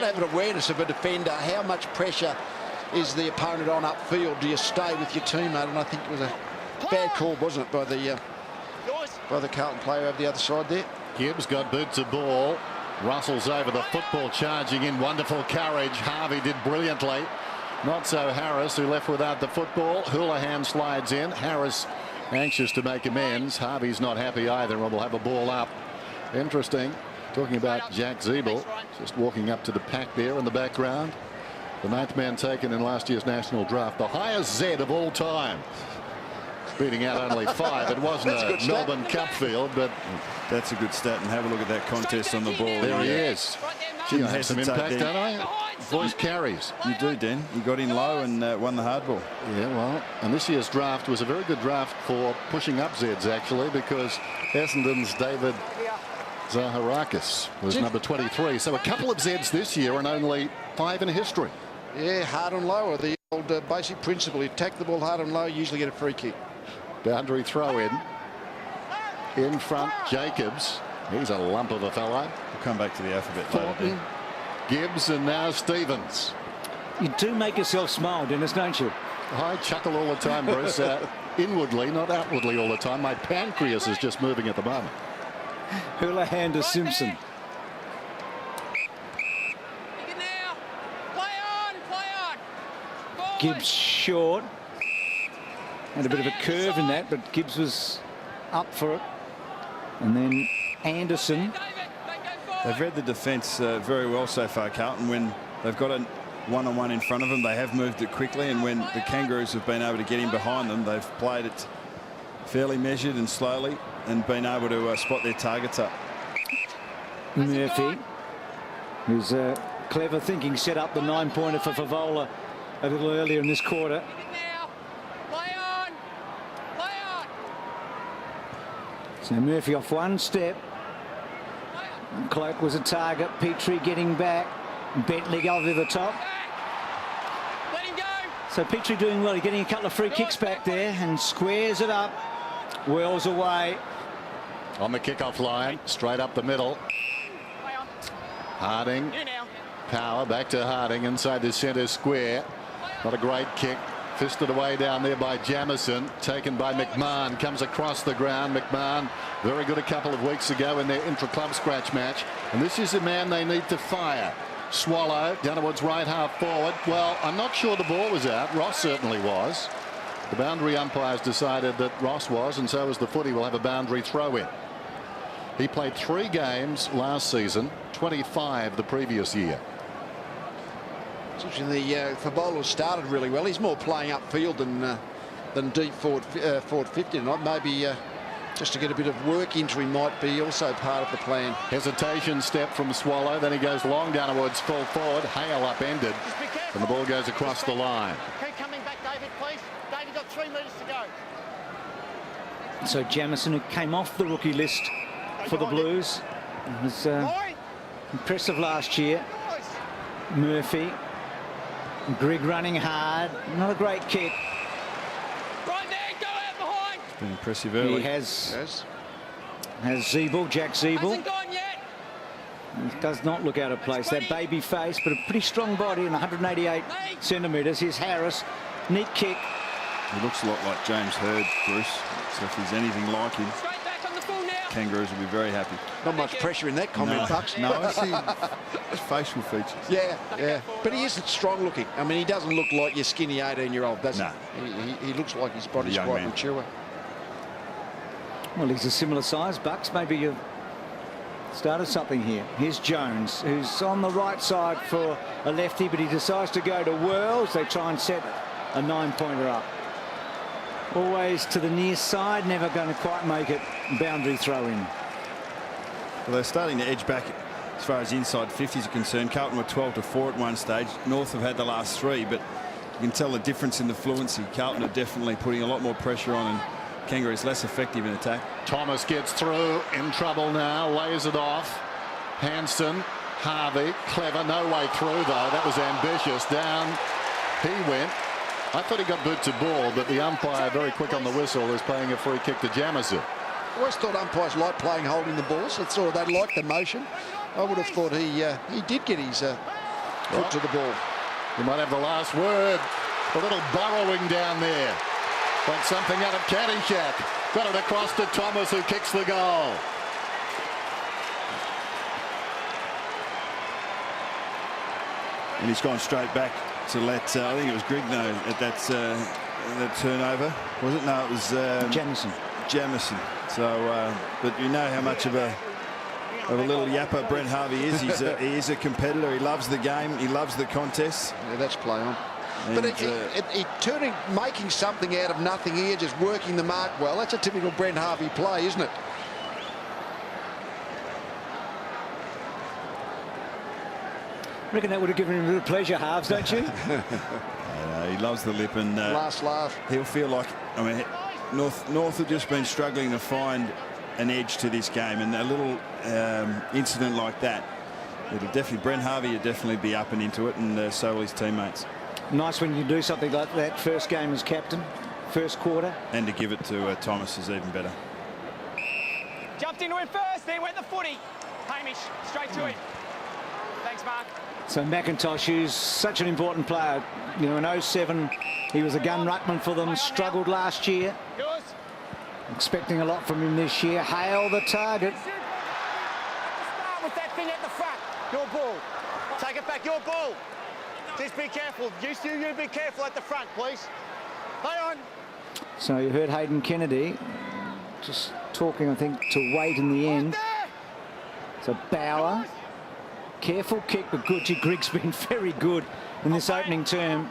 to have an awareness of a defender. How much pressure is the opponent on upfield? Do you stay with your teammate? And I think it was a bad call, wasn't it, by the Carlton player over the other side there. Gibbs got boot to ball. Russell's over the football, charging in. Wonderful courage. Harvey did brilliantly. Not so Harris, who left without the football. Houlihan slides in. Harris anxious to make amends. Harvey's not happy either, and will have a ball up. Interesting. Talking about Jack Ziebell, just walking up to the pack there in the background. The 9th man taken in last year's national draft. The highest Z of all time. Beating out only 5. It wasn't a Melbourne Cup field, but that's a good stat. And have a look at that contest on the ball. There he is. Gee, I have some impact, don't I? Voice carries. You do, Dan. You got in low and won the hard ball. Yeah, well, and this year's draft was a very good draft for pushing up Zeds, actually, because Essendon's David Zaharakis was number 23. So a couple of Zeds this year and only 5 in history. Yeah, hard and low are the old basic principle. You attack the ball hard and low, usually get a free kick. Boundary throw in front. Jacobs, he's a lump of a fellow. We'll come back to the alphabet later. Gibbs, and now Stevens. You do make yourself smile, Dennis, don't you? I chuckle all the time, Bruce. Inwardly, not outwardly all the time. My pancreas is just moving at the moment. Houlihan to Simpson. Gibbs short. Had a bit of a curve in that, but Gibbs was up for it. And then Anderson. They've read the defence very well so far, Carlton. When they've got a one-on-one in front of them, they have moved it quickly, and when the Kangaroos have been able to get in behind them, they've played it fairly measured and slowly and been able to spot their targets up. Murphy, who's clever thinking, set up the 9-pointer for Favola a little earlier in this quarter. So Murphy off one step. Cloak was a target. Petrie getting back. Bentley over the top. So Petrie doing well. He's getting a couple of free kicks back there and squares it up. Wells away. On the kickoff line, straight up the middle. Harding. Power back to Harding inside the centre square. Not a great kick. Fisted away down there by Jamison. Taken by McMahon. Comes across the ground. McMahon, very good a couple of weeks ago in their intra-club scratch match. And this is the man they need to fire. Swallow down towards right half forward. Well, I'm not sure the ball was out. Ross certainly was. The boundary umpires decided that Ross was, and so was the footy. Will have a boundary throw in. He played 3 games last season, 25 the previous year. The Favola started really well. He's more playing upfield than deep forward 50 tonight. Maybe just to get a bit of work into him might be also part of the plan. Hesitation step from Swallow. Then he goes long down towards full forward. Hale upended. And the ball goes across the line. Keep coming back, David, please. David, got 3 metres to go. So Jamison, who came off the rookie list for the Blues, was impressive last year. Murphy. Grigg running hard. Not a great kick. Right there, go out behind. It's been impressive early. He has Ziebell, Jack Ziebell. Hasn't gone yet. He does not look out of place. That baby face, but a pretty strong body and 188 centimetres. Here's Harris. Neat kick. He looks a lot like James Hird, Bruce. So if he's anything like him, Kangaroos will be very happy. Not much pressure in that comment, Bucks. No, I see his facial features. Yeah. But he isn't strong looking. I mean, he doesn't look like your skinny 18-year-old, does he? He looks like his body's quite mature. Well, he's a similar size, Bucks. Maybe you've started something here. Here's Jones, who's on the right side for a lefty, but he decides to go to Worlds. They try and set a 9-pointer up. Always to the near side, never going to quite make it. Boundary throw in. Well, they're starting to edge back as far as inside 50s are concerned. Carlton were 12-4 at one stage. North have had the last 3, but you can tell the difference in the fluency. Carlton are definitely putting a lot more pressure on, and Kangaroos less effective in attack. Thomas gets through, in trouble now, lays it off. Hanson, Harvey, clever, no way through though. That was ambitious. Down he went. I thought he got boot to ball, but the umpire, very quick on the whistle, is paying a free kick to Jamison. I always thought umpires like playing holding the balls. It's sort of they like the motion. I would have thought he did get his foot to the ball. You might have the last word. A little burrowing down there. Like something out of Caddyshack. Got it across to Thomas, who kicks the goal. And he's gone straight back to let, I think it was Grigno at that turnover. Was it? No, it was Jamison. So, but you know how much of a little yapper Brent Harvey is. He is a competitor. He loves the game. He loves the contest. Yeah, that's play on. And, but making something out of nothing here, just working the mark well. That's a typical Brent Harvey play, isn't it? I reckon that would have given him a little pleasure, Harves, don't you? He loves the lip, and last laugh. He'll feel like, I mean, North have just been struggling to find an edge to this game, and a little incident like that, it'll definitely, Brent Harvey will definitely be up and into it, and so will his teammates. Nice when you do something like that first game as captain, first quarter. And to give it to Thomas is even better. Jumped into it first, then went the footy. Hamish, straight to it. Thanks, Mark. So McIntosh, who's such an important player, you know, in 07 he was a gun ruckman for them, struggled last year. Yours. Expecting a lot from him this year. Hale the target. Start with that thing at the front. Your ball. Take it back, your ball. Just be careful. You be careful at the front, please. Play on. So you heard Hayden Kennedy just talking, I think, to wait in the end. So Bauer. Careful kick, but Grig's been very good in this opening term,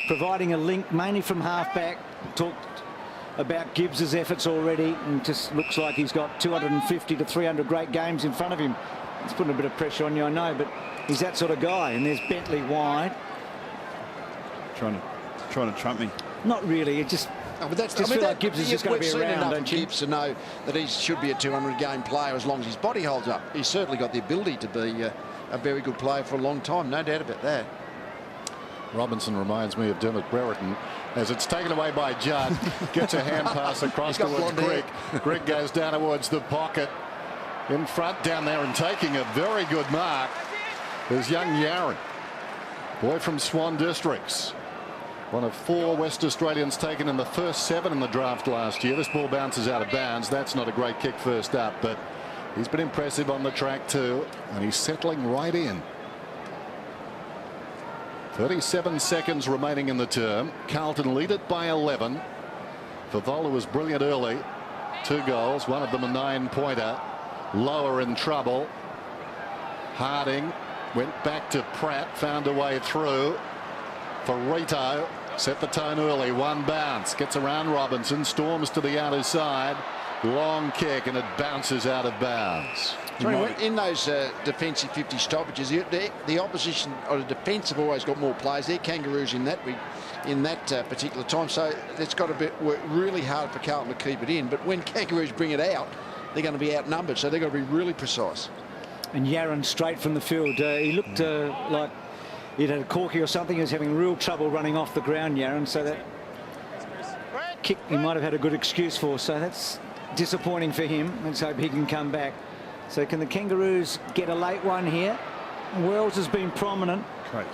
providing a link mainly from halfback. Talked about Gibbs's efforts already, and just looks like he's got 250 to 300 great games in front of him. It's putting a bit of pressure on you, I know, but he's that sort of guy. And there's Bentley wide. Trying to trump me. Not really. It just. Oh, but that's, just feel like Gibbs is just going to be around, don't you? Gibbs to know that he should be a 200-game player as long as his body holds up. He's certainly got the ability to be a very good player for a long time, no doubt about that. Robinson reminds me of Dermot Brereton as it's taken away by Judd. Gets a hand pass across towards Grigg. Grigg goes down towards the pocket. In front down there and taking a very good mark is young Yaron. Boy from Swan Districts. One of 4 West Australians taken in the first 7 in the draft last year. This ball bounces out of bounds. That's not a great kick first up, but he's been impressive on the track too, and he's settling right in. 37 seconds remaining in the term. Carlton lead it by 11. Favola was brilliant early. 2 goals, one of them a 9-pointer. Lower in trouble. Harding went back to Pratt, found a way through. Farito set the tone early. 1 bounce, gets around Robinson, storms to the outer side. Long kick, and it bounces out of bounds. In those defensive 50 stoppages, the opposition or the defence have always got more players. They're Kangaroos in that particular time, so it's got to work really hard for Carlton to keep it in. But when Kangaroos bring it out, they're going to be outnumbered, so they've got to be really precise. And Yaron straight from the field. He looked like he'd had a corky or something. He was having real trouble running off the ground, Yaron, so that kick he might have had a good excuse for. So that's disappointing for him. Let's hope he can come back. So can the Kangaroos get a late one here? Wells has been prominent. Great.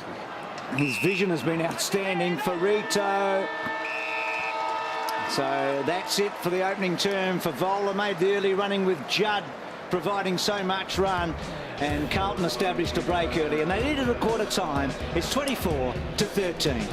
His vision has been outstanding. Farito. So that's it for the opening term. Favola made the early running with Judd providing so much run, and Carlton established a break early, and they needed a quarter time. It's 24 to 13.